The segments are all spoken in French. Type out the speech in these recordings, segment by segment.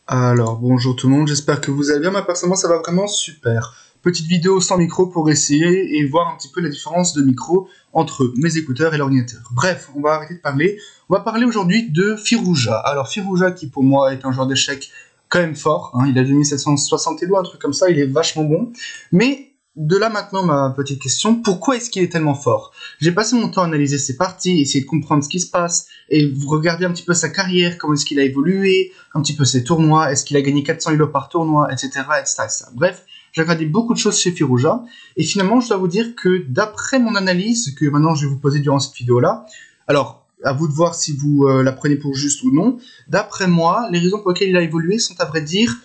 Alors, bonjour tout le monde, j'espère que vous allez bien. Moi, personnellement, ça va vraiment super. Petite vidéo sans micro pour essayer et voir un petit peu la différence de micro entre mes écouteurs et l'ordinateur. Bref, on va arrêter de parler. On va parler aujourd'hui de Firouzja. Alors, Firouzja, qui pour moi est un joueur d'échecs quand même fort, hein, il a 2760 elo, un truc comme ça, il est vachement bon. Mais de là maintenant, ma petite question, pourquoi est-ce qu'il est tellement fort? J'ai passé mon temps à analyser ses parties, essayer de comprendre ce qui se passe, et vous regardez un petit peu sa carrière, comment est-ce qu'il a évolué, un petit peu ses tournois, est-ce qu'il a gagné 400 elo par tournoi, etc., etc., etc. Bref, j'ai regardé beaucoup de choses chez Firouzja, et finalement, je dois vous dire que d'après mon analyse, que maintenant je vais vous poser durant cette vidéo-là, alors, à vous de voir si vous la prenez pour juste ou non, d'après moi, les raisons pour lesquelles il a évolué sont à vrai dire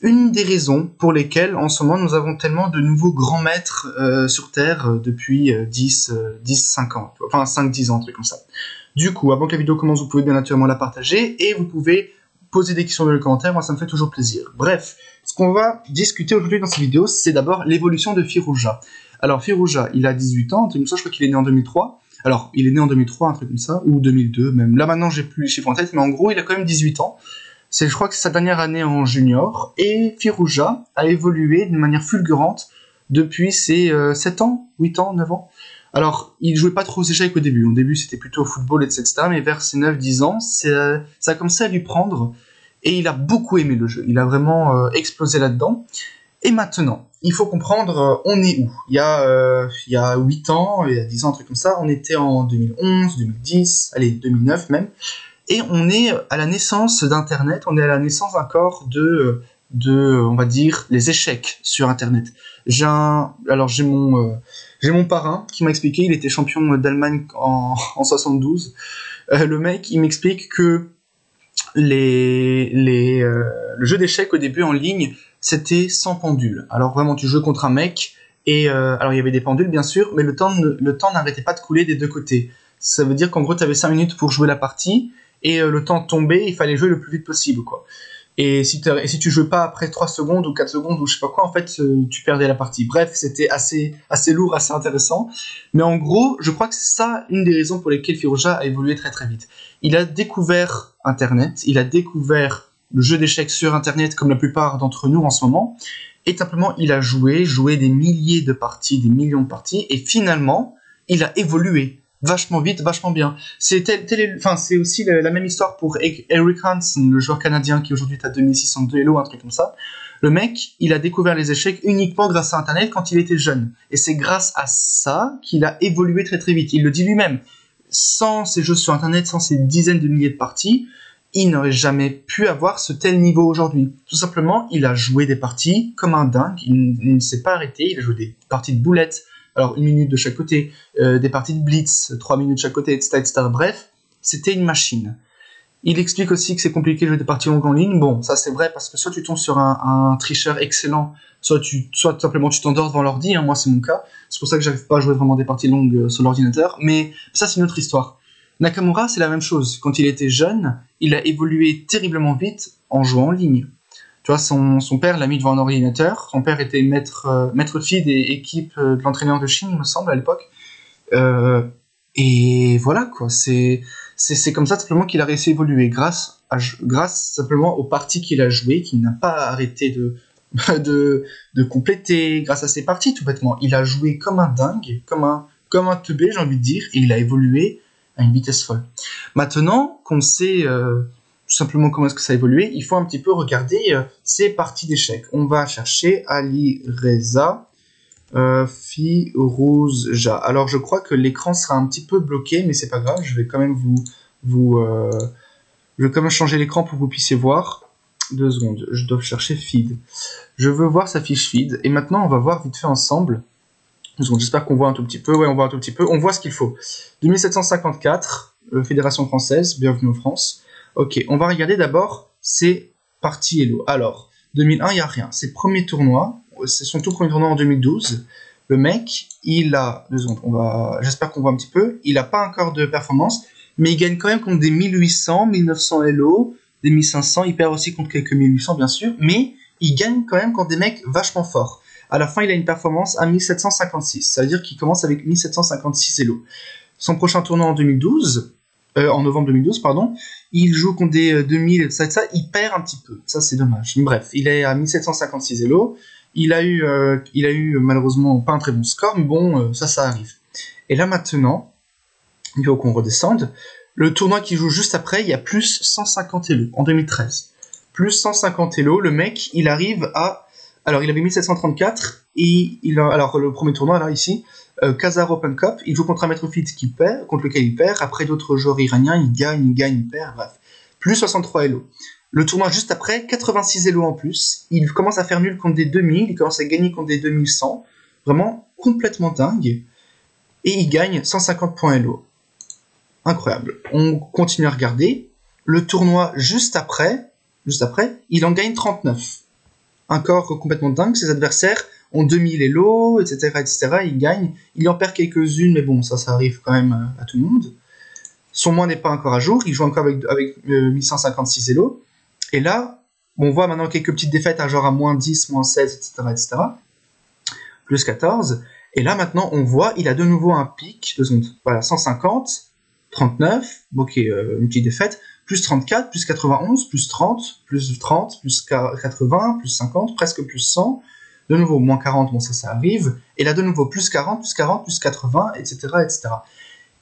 une des raisons pour lesquelles en ce moment nous avons tellement de nouveaux grands maîtres sur Terre depuis 10-5 ans, enfin 5-10 ans, un truc comme ça. Du coup, avant que la vidéo commence, vous pouvez bien naturellement la partager et vous pouvez poser des questions dans les commentaires, moi ça me fait toujours plaisir. Bref, ce qu'on va discuter aujourd'hui dans cette vidéo, c'est d'abord l'évolution de Firouzja. Alors Firouzja, il a 18 ans, un truc comme ça, je crois qu'il est né en 2003. Alors, il est né en 2003, un truc comme ça, ou 2002 même. Là maintenant, j'ai plus les chiffres en tête, mais en gros, il a quand même 18 ans. Je crois que c'est sa dernière année en junior, et Firouzja a évolué d'une manière fulgurante depuis ses 7 ans, 8 ans, 9 ans. Alors, il jouait pas trop aux échecs au début. Au début, c'était plutôt au football, etc. Mais vers ses 9-10 ans, ça a commencé à lui prendre, et il a beaucoup aimé le jeu. Il a vraiment explosé là-dedans. Et maintenant, il faut comprendre, on est où il y a 8 ans, il y a 10 ans, un truc comme ça, on était en 2011, 2010, allez, 2009 même. Et on est à la naissance d'Internet, on est à la naissance encore on va dire, les échecs sur Internet. J'ai mon parrain qui m'a expliqué, il était champion d'Allemagne en 72. Le mec, il m'explique que le jeu d'échecs au début en ligne, c'était sans pendule. Alors vraiment, tu jouais contre un mec, et alors il y avait des pendules bien sûr, mais le temps n'arrêtait pas de couler des deux côtés. Ça veut dire qu'en gros, tu avais 5 minutes pour jouer la partie, et le temps tombait, il fallait jouer le plus vite possible, quoi. Et si tu jouais pas après 3 secondes ou 4 secondes ou je sais pas quoi, en fait, tu perdais la partie. Bref, c'était assez lourd, assez intéressant. Mais en gros, je crois que c'est ça une des raisons pour lesquelles Firouzja a évolué très très vite. Il a découvert Internet, il a découvert le jeu d'échecs sur Internet comme la plupart d'entre nous en ce moment. Et simplement, il a joué des milliers de parties, des millions de parties. Et finalement, il a évolué vachement vite, vachement bien. C'est aussi la même histoire pour Eric Hansen, le joueur canadien qui aujourd'hui est à 2602 elo, un truc comme ça. Le mec, il a découvert les échecs uniquement grâce à Internet quand il était jeune. Et c'est grâce à ça qu'il a évolué très très vite. Il le dit lui-même. Sans ces jeux sur Internet, sans ces dizaines de milliers de parties, il n'aurait jamais pu avoir ce tel niveau aujourd'hui. Tout simplement, il a joué des parties comme un dingue, il ne s'est pas arrêté, il a joué des parties de boulettes, alors 1 minute de chaque côté, des parties de blitz, 3 minutes de chaque côté, etc., etc. Bref, c'était une machine. Il explique aussi que c'est compliqué de jouer des parties longues en ligne. Bon, ça c'est vrai parce que soit tu tombes sur un tricheur excellent, soit tout simplement tu t'endors devant l'ordi, hein, moi c'est mon cas. C'est pour ça que j'arrive pas à jouer vraiment des parties longues sur l'ordinateur, mais ça c'est une autre histoire. Nakamura, c'est la même chose. Quand il était jeune, il a évolué terriblement vite en jouant en ligne. Tu vois, son père l'a mis devant un ordinateur. Son père était maître FIDE et équipe de l'entraîneur de Chine, il me semble, à l'époque. Et voilà, quoi. C'est comme ça, simplement, qu'il a réussi à évoluer grâce simplement aux parties qu'il a jouées, qu'il n'a pas arrêté de compléter, grâce à ses parties, tout bêtement. Il a joué comme un dingue, comme un teubé, j'ai envie de dire, et il a évolué à une vitesse folle. Maintenant qu'on sait tout simplement comment est-ce que ça a évolué, il faut un petit peu regarder ces parties d'échecs. On va chercher Ali Reza Firouzja. Alors je crois que l'écran sera un petit peu bloqué, mais c'est pas grave, je vais quand même je vais quand même changer l'écran pour que vous puissiez voir. 2 secondes, je dois chercher feed. Je veux voir sa fiche feed, et maintenant on va voir vite fait ensemble. J'espère qu'on voit un tout petit peu. Ouais, on voit un tout petit peu. On voit ce qu'il faut. 2754, Fédération française, bienvenue en France. Ok, on va regarder d'abord ses parties Elo. Alors, 2001, il n'y a rien. Ses premiers tournois, c'est son tout premier tournoi en 2012. Le mec, il a... 2 secondes, j'espère qu'on voit un petit peu. Il n'a pas encore de performance, mais il gagne quand même contre des 1800, 1900 Elo, des 1500. Il perd aussi contre quelques 1800, bien sûr, mais il gagne quand même contre des mecs vachement forts. À la fin, il a une performance à 1756. Ça veut dire qu'il commence avec 1756 elo. Son prochain tournoi en 2012, en novembre 2012, pardon. Il joue contre des 2000, ça, il perd un petit peu. Ça, c'est dommage. Bref, il est à 1756 Elo. Il a eu malheureusement pas un très bon score, mais bon, ça arrive. Et là maintenant, il faut qu'on redescende. Le tournoi qui joue juste après, il y a plus 150 Elo en 2013. Plus 150 Elo, le mec, il arrive à... Alors, il avait 1734, et alors, le premier tournoi, là, ici, Khazar Open Cup, il joue contre un maître fit qui perd, contre lequel il perd, après d'autres joueurs iraniens, il gagne, il perd, bref. Plus 63 Elo. Le tournoi juste après, 86 Elo en plus, il commence à faire nul contre des 2000, il commence à gagner contre des 2100, vraiment complètement dingue, et il gagne 150 points Elo. Incroyable. On continue à regarder, le tournoi juste après, il en gagne 39. Encore complètement dingue, ses adversaires ont 2000 Elo, etc. Il gagne, il en perd quelques-unes, mais bon, ça arrive quand même à tout le monde. Son mois n'est pas encore à jour, il joue encore avec 1156 Elo. Et là, on voit maintenant quelques petites défaites à genre à moins 10, moins 16, etc. Plus 14. Et là, maintenant, on voit, il a de nouveau un pic, 2 secondes, voilà, 150, 39, ok, une petite défaite, plus 34, plus 91, plus 30, plus 30, plus 80, plus 50, presque plus 100, de nouveau moins 40, bon ça arrive, et là de nouveau plus 40, plus 40, plus 80, etc.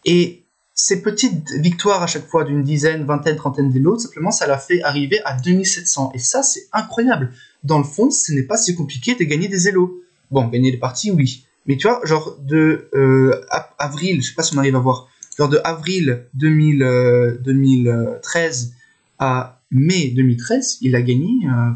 Et ces petites victoires à chaque fois d'une dizaine, vingtaine, trentaine d'Elo, simplement ça l'a fait arriver à 2700, et ça c'est incroyable. Dans le fond, ce n'est pas si compliqué de gagner des Elo. Bon, gagner des parties, oui, mais tu vois, genre de avril, je sais pas si on arrive à voir, genre de avril 2013 à mai 2013, il a gagné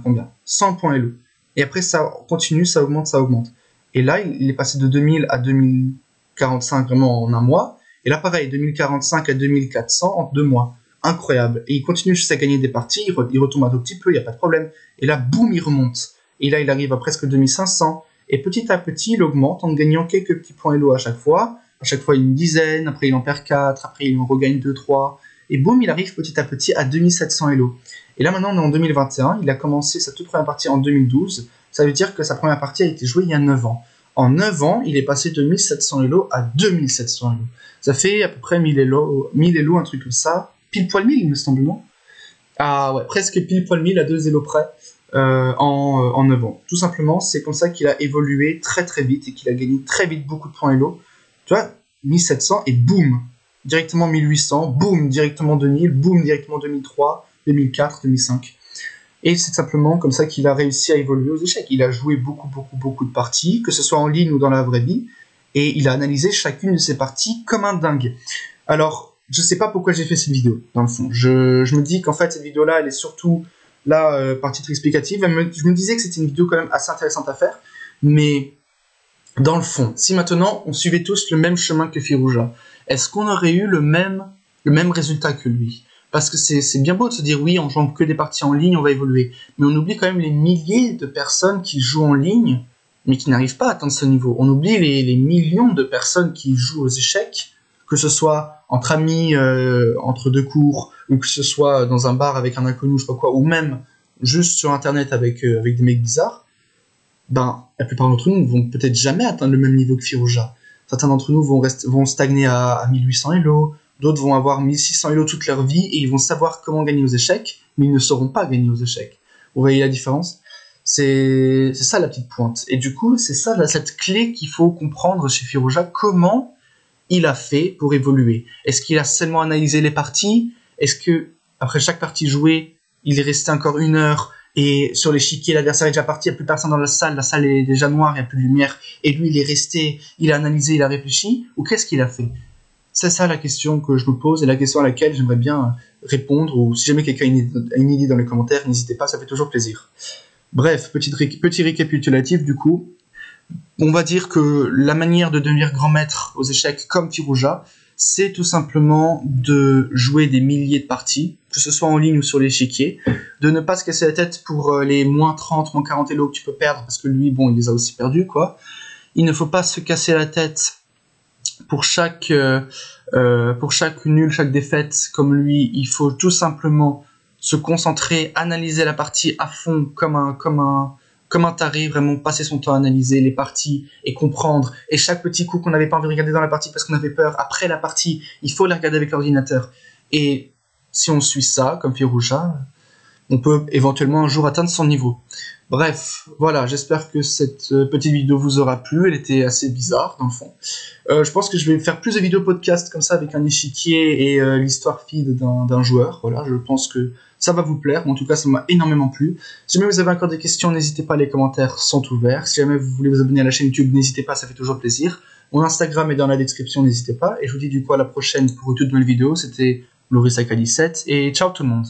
combien 100 points Elo. Et après, ça continue, ça augmente. Et là, il est passé de 2000 à 2045 vraiment en un mois. Et là, pareil, 2045 à 2400 en 2 mois. Incroyable. Et il continue juste à gagner des parties, il retombe un tout petit peu, il n'y a pas de problème. Et là, boum, il remonte. Et là, il arrive à presque 2500. Et petit à petit, il augmente en gagnant quelques petits points Elo à chaque fois. À chaque fois une dizaine, après il en perd 4, après il en regagne 2, 3, et boum, il arrive petit à petit à 2700 Elo. Et là maintenant on est en 2021, il a commencé sa toute première partie en 2012, ça veut dire que sa première partie a été jouée il y a 9 ans. En 9 ans, il est passé de 1700 Elo à 2700 Elo. Ça fait à peu près 1000 Elo, un truc comme ça, pile poil 1000 il me semble, non? Ah ouais, presque pile poil 1000 à 2 Elo près. En 9 ans. Tout simplement, c'est comme ça qu'il a évolué très très vite et qu'il a gagné très vite beaucoup de points Elo. Tu vois, 1700 et boum, directement 1800, boum, directement 2000, boum, directement 2003, 2004, 2005. Et c'est simplement comme ça qu'il a réussi à évoluer aux échecs. Il a joué beaucoup de parties, que ce soit en ligne ou dans la vraie vie, et il a analysé chacune de ces parties comme un dingue. Alors, je sais pas pourquoi j'ai fait cette vidéo, dans le fond. Je me dis qu'en fait, cette vidéo-là, elle est surtout là, par titre explicatif. Je me disais que c'était une vidéo quand même assez intéressante à faire, mais... Dans le fond, si maintenant on suivait tous le même chemin que Firouzja, est-ce qu'on aurait eu le même résultat que lui? Parce que c'est bien beau de se dire oui, en jouant que des parties en ligne, on va évoluer. Mais on oublie quand même les milliers de personnes qui jouent en ligne, mais qui n'arrivent pas à atteindre ce niveau. On oublie les millions de personnes qui jouent aux échecs, que ce soit entre amis, entre deux cours, ou que ce soit dans un bar avec un inconnu, je sais pas quoi, ou même juste sur internet avec des mecs bizarres. Ben, la plupart d'entre nous vont peut-être jamais atteindre le même niveau que Firouzja. Certains d'entre nous vont stagner à 1800 Elo, d'autres vont avoir 1600 Elo toute leur vie et ils vont savoir comment gagner aux échecs, mais ils ne sauront pas gagner aux échecs. Vous voyez la différence? C'est ça la petite pointe. Et du coup, c'est ça cette clé qu'il faut comprendre chez Firouzja, comment il a fait pour évoluer. Est-ce qu'il a seulement analysé les parties? Est-ce que, après chaque partie jouée, il est resté encore 1 heure et sur l'échiquier, l'adversaire est déjà parti, il n'y a plus personne dans la salle est déjà noire, il n'y a plus de lumière, et lui il est resté, il a analysé, il a réfléchi, ou qu'est-ce qu'il a fait? C'est ça la question que je me pose, et la question à laquelle j'aimerais bien répondre, ou si jamais quelqu'un a une idée dans les commentaires, n'hésitez pas, ça fait toujours plaisir. Bref, petit récapitulatif du coup, on va dire que la manière de devenir grand maître aux échecs comme Firouzja, c'est tout simplement de jouer des milliers de parties, que ce soit en ligne ou sur l'échiquier, de ne pas se casser la tête pour les moins 30, moins 40 Elo que tu peux perdre, parce que lui, bon, il les a aussi perdus, quoi. Il ne faut pas se casser la tête pour chaque nul, chaque défaite, comme lui, il faut tout simplement se concentrer, analyser la partie à fond, comme un taré, vraiment passer son temps à analyser les parties et comprendre. Et chaque petit coup qu'on n'avait pas envie de regarder dans la partie parce qu'on avait peur, après la partie, il faut les regarder avec l'ordinateur. Et si on suit ça, comme Firouzja, on peut éventuellement un jour atteindre son niveau. Bref, voilà, j'espère que cette petite vidéo vous aura plu, elle était assez bizarre dans le fond. Je pense que je vais faire plus de vidéos podcast comme ça avec un échiquier et l'histoire feed d'un joueur. Voilà, je pense que ça va vous plaire. En tout cas, ça m'a énormément plu. Si jamais vous avez encore des questions, n'hésitez pas, les commentaires sont ouverts. Si jamais vous voulez vous abonner à la chaîne YouTube, n'hésitez pas, ça fait toujours plaisir. Mon Instagram est dans la description, n'hésitez pas. Et je vous dis du coup à la prochaine pour une toute nouvelle vidéo. C'était Loris Akali 7 et ciao tout le monde.